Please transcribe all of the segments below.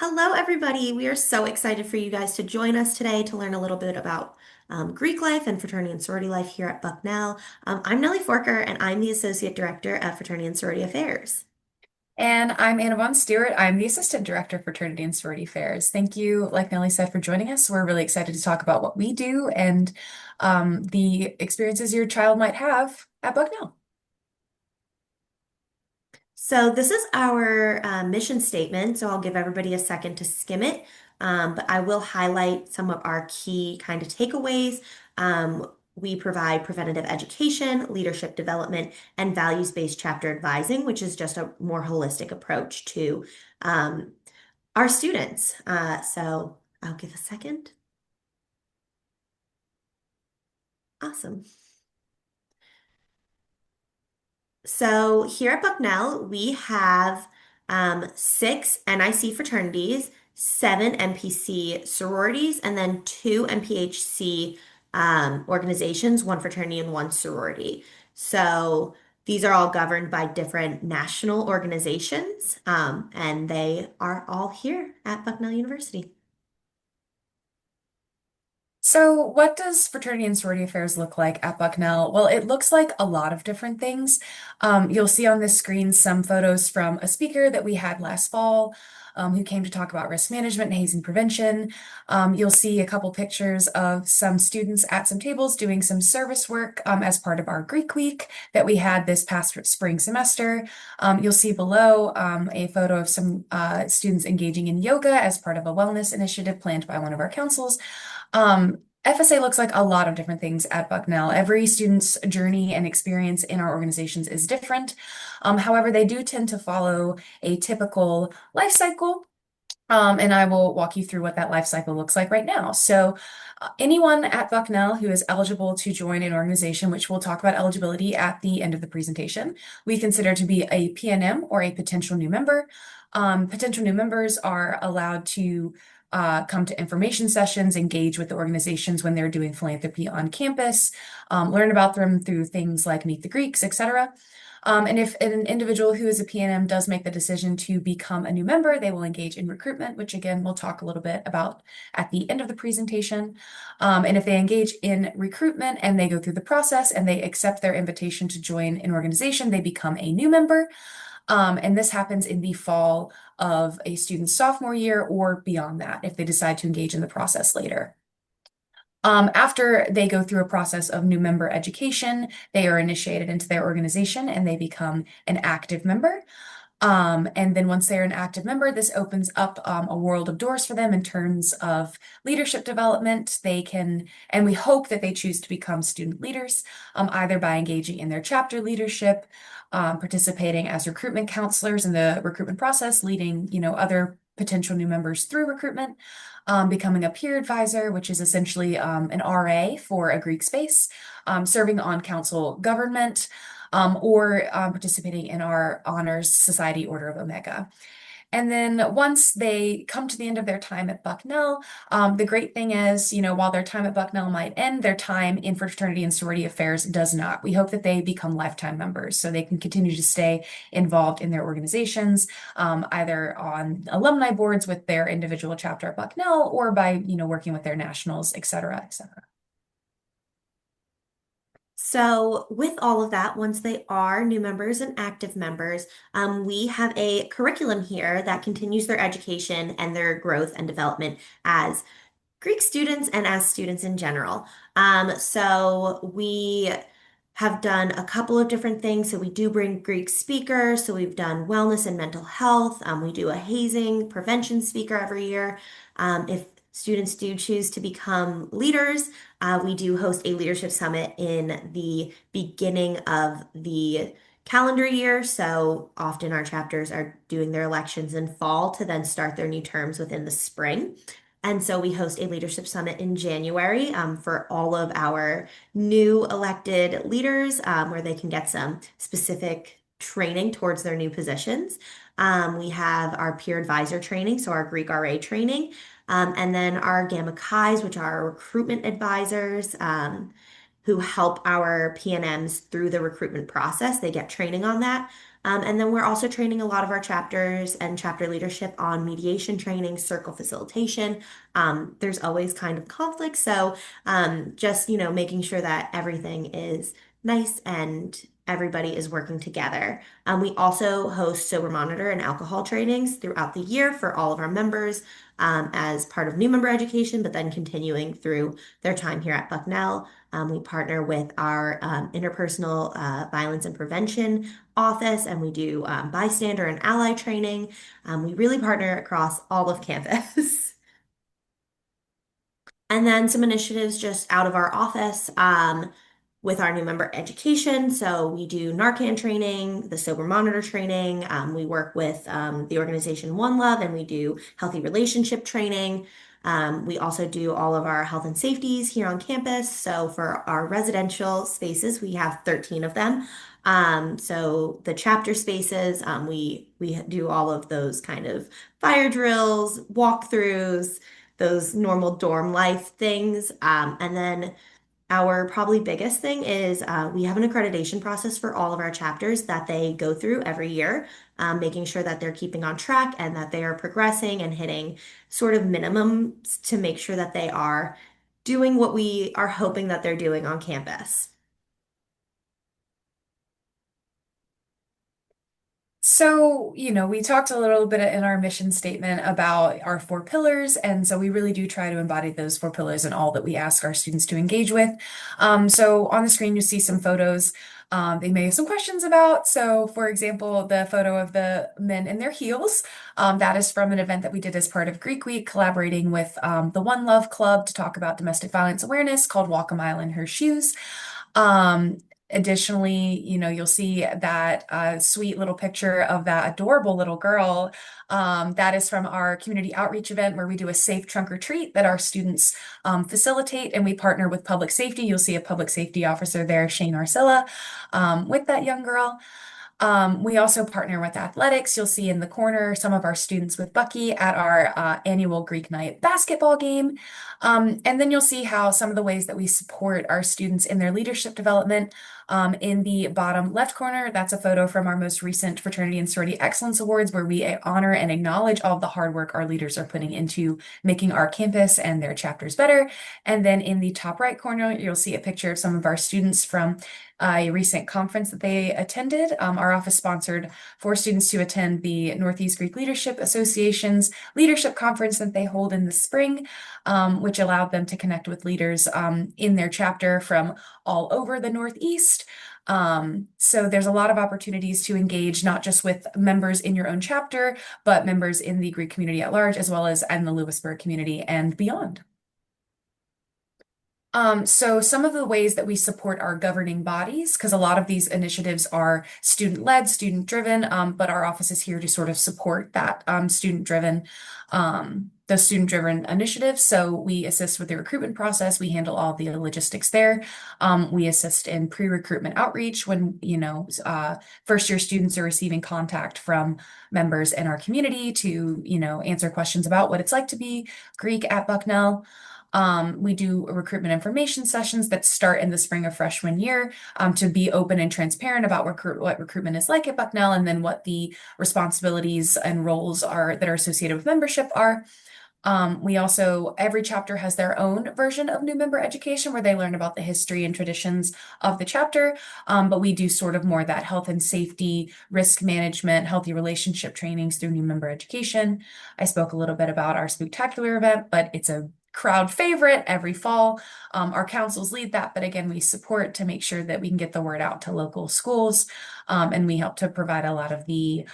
Hello, everybody. We are so excited for you guys to join us today to learn a little bit about Greek life and fraternity and sorority life here at Bucknell. I'm Nellie Forker, and I'm the Associate Director of Fraternity and Sorority Affairs. And I'm Anna Von Stewart. I'm the Assistant Director of Fraternity and Sorority Affairs. Thank you, like Nellie said, for joining us. We're really excited to talk about what we do and the experiences your child might have at Bucknell. So, this is our mission statement. So, I'll give everybody a second to skim it. But I will highlight some of our key kind of takeaways. We provide preventative education, leadership development, and values-based chapter advising, which is just a more holistic approach to um, our students. So I'll give a second. Awesome. So here at Bucknell, we have six NIC fraternities, seven NPC sororities, and then two NPHC organizations, one fraternity and one sorority. So these are all governed by different national organizations, and they are all here at Bucknell University. So, what does fraternity and sorority affairs look like at Bucknell? Well, it looks like a lot of different things. You'll see on this screen some photos from a speaker that we had last fall, who came to talk about risk management and hazing prevention. You'll see a couple pictures of some students at some tables doing some service work as part of our Greek week that we had this past spring semester. You'll see below a photo of some students engaging in yoga as part of a wellness initiative planned by one of our councils. FSA looks like a lot of different things at Bucknell. Every student's journey and experience in our organizations is different. However, they do tend to follow a typical life cycle. And I will walk you through what that life cycle looks like right now. So, anyone at Bucknell who is eligible to join an organization, which we'll talk about eligibility at the end of the presentation, we consider to be a PNM or a potential new member. Potential new members are allowed to come to information sessions, engage with the organizations when they're doing philanthropy on campus, learn about them through things like Meet the Greeks, etc. And if an individual who is a PNM does make the decision to become a new member, they will engage in recruitment, which again, we'll talk a little bit about at the end of the presentation. And if they engage in recruitment and they go through the process and they accept their invitation to join an organization, they become a new member. And this happens in the fall of a student's sophomore year or beyond that if they decide to engage in the process later. After they go through a process of new member education, they are initiated into their organization and they become an active member. And then once they're an active member, this opens up a world of doors for them in terms of leadership development. They can, and we hope that they choose to become student leaders, either by engaging in their chapter leadership, participating as recruitment counselors in the recruitment process, leading, other potential new members through recruitment, becoming a peer advisor, which is essentially an RA for a Greek space, serving on council government, or participating in our honors society Order of Omega. And then once they come to the end of their time at Bucknell, the great thing is, while their time at Bucknell might end, their time in fraternity and sorority affairs does not. We hope that they become lifetime members so they can continue to stay involved in their organizations, either on alumni boards with their individual chapter at Bucknell or by, working with their nationals, et cetera, et cetera. So, with all of that, once they are new members and active members, we have a curriculum here that continues their education and their growth and development as Greek students and as students in general. So, we have done a couple of different things. So, we do bring Greek speakers. So, we've done wellness and mental health. We do a hazing prevention speaker every year. If students do choose to become leaders, we do host a leadership summit in the beginning of the calendar year. So often our chapters are doing their elections in fall to then start their new terms within the spring. And so we host a leadership summit in January for all of our new elected leaders where they can get some specific training towards their new positions. We have our peer advisor training, so our Greek RA training. And then our Gamma Chi's, which are our recruitment advisors, who help our PNMs through the recruitment process. They get training on that. And then we're also training a lot of our chapters and chapter leadership on mediation training, circle facilitation. There's always kind of conflict, so just making sure that everything is nice and everybody is working together. We also host sober monitor and alcohol trainings throughout the year for all of our members as part of new member education, but then continuing through their time here at Bucknell. We partner with our interpersonal violence and prevention office, and we do bystander and ally training. We really partner across all of campus. And then some initiatives just out of our office with our new member education. So we do Narcan training, the sober monitor training. We work with the organization One Love, and we do healthy relationship training. We also do all of our health and safeties here on campus. So for our residential spaces, we have 13 of them. So the chapter spaces, we do all of those kind of fire drills, walkthroughs, those normal dorm life things. And then our probably biggest thing is we have an accreditation process for all of our chapters that they go through every year, making sure that they're keeping on track and that they are progressing and hitting sort of minimums to make sure that they are doing what we are hoping that they're doing on campus. So, we talked a little bit in our mission statement about our four pillars, and so we really do try to embody those four pillars in all that we ask our students to engage with. So on the screen, you see some photos they may have some questions about. So, for example, the photo of the men in their heels, that is from an event that we did as part of Greek Week, collaborating with the One Love Club to talk about domestic violence awareness called Walk a Mile in Her Shoes. Um, Additionally, you'll see that sweet little picture of that adorable little girl. That is from our community outreach event where we do a safe trunk or treat that our students facilitate, and we partner with public safety. You'll see a public safety officer there, Shane Arcilla, with that young girl. We also partner with athletics. You'll see in the corner some of our students with Bucky at our annual Greek night basketball game. And then you'll see how some of the ways that we support our students in their leadership development. In the bottom left corner, that's a photo from our most recent Fraternity and Sorority Excellence Awards, where we honor and acknowledge all of the hard work our leaders are putting into making our campus and their chapters better. And then in the top right corner, you'll see a picture of some of our students from a recent conference that they attended. Our office sponsored for students to attend the Northeast Greek Leadership Association's leadership conference that they hold in the spring, which allowed them to connect with leaders in their chapter from all over the Northeast. So there's a lot of opportunities to engage not just with members in your own chapter, but members in the Greek community at large, as well as in the Lewisburg community and beyond. So some of the ways that we support our governing bodies, because a lot of these initiatives are student-led, student-driven, but our office is here to sort of support that student-driven, those student-driven initiatives. So we assist with the recruitment process. We handle all the logistics there. We assist in pre-recruitment outreach when, first-year students are receiving contact from members in our community to, answer questions about what it's like to be Greek at Bucknell. We do recruitment information sessions that start in the spring of freshman year to be open and transparent about what recruitment is like at Bucknell, and then what the responsibilities and roles are that are associated with membership are. We also, every chapter has their own version of new member education where they learn about the history and traditions of the chapter. But we do sort of more that health and safety, risk management, healthy relationship trainings through new member education. I spoke a little bit about our Spooktacular event, but it's a crowd favorite every fall. Our councils lead that, but again, we support to make sure that we can get the word out to local schools. And we help to provide a lot of the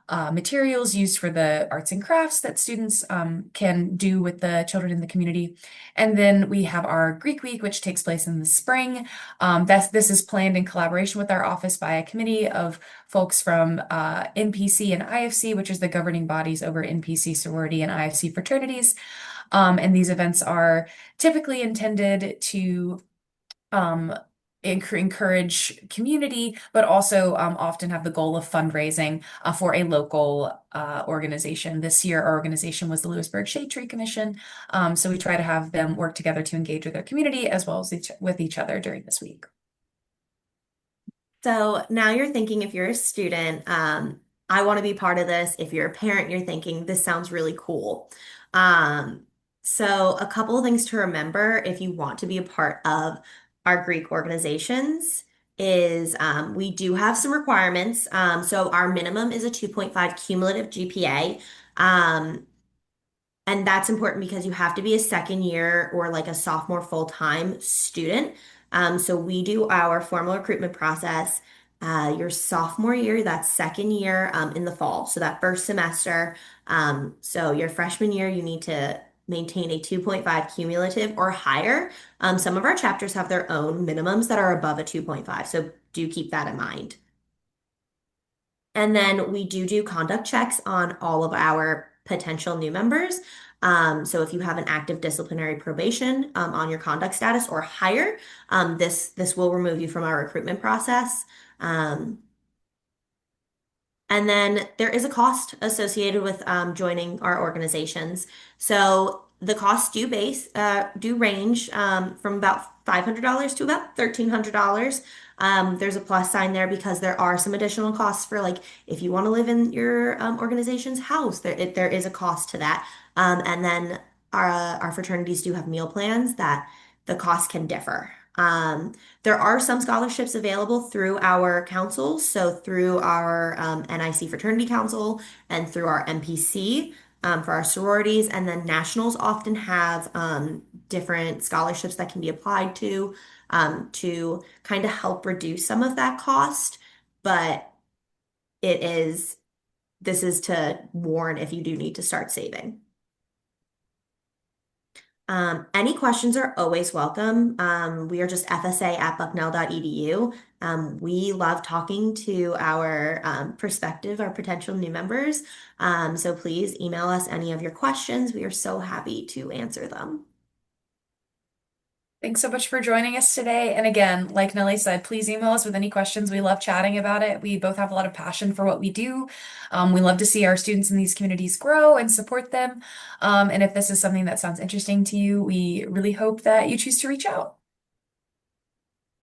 materials used for the arts and crafts that students can do with the children in the community. And then we have our Greek Week, which takes place in the spring. This is planned in collaboration with our office by a committee of folks from NPC and IFC, which is the governing bodies over NPC sorority and IFC fraternities. And these events are typically intended to encourage community, but also often have the goal of fundraising for a local organization. This year, our organization was the Lewisburg Shade Tree Commission. So we try to have them work together to engage with their community as well as with each other during this week. So now you're thinking if you're a student, I want to be part of this. If you're a parent, you're thinking this sounds really cool. Um, so a couple of things to remember if you want to be a part of our Greek organizations is we do have some requirements. So our minimum is a 2.5 cumulative GPA. Um, and that's important because you have to be a second year or like a sophomore full-time student. So we do our formal recruitment process your sophomore year, that's second year in the fall. So that first semester. So your freshman year, you need to maintain a 2.5 cumulative or higher. Some of our chapters have their own minimums that are above a 2.5. So do keep that in mind. And then we do conduct checks on all of our potential new members. So if you have an active disciplinary probation on your conduct status or higher, this will remove you from our recruitment process. Um, and then there is a cost associated with joining our organizations. So the costs do range from about $500 to about $1,300. There's a plus sign there because there are some additional costs for like if you want to live in your organization's house, there is a cost to that. And then our fraternities do have meal plans that the cost can differ. There are some scholarships available through our councils, so through our NIC Fraternity Council and through our MPC for our sororities, and then nationals often have different scholarships that can be applied to kind of help reduce some of that cost. But it is this is to warn if you do need to start saving. Any questions are always welcome. We are just FSA at bucknell.edu. We love talking to our prospective, our potential new members. So please email us any of your questions. We are so happy to answer them. Thanks so much for joining us today. And again, like Nellie said, please email us with any questions. We love chatting about it. We both have a lot of passion for what we do. We love to see our students in these communities grow and support them. And if this is something that sounds interesting to you, we really hope that you choose to reach out.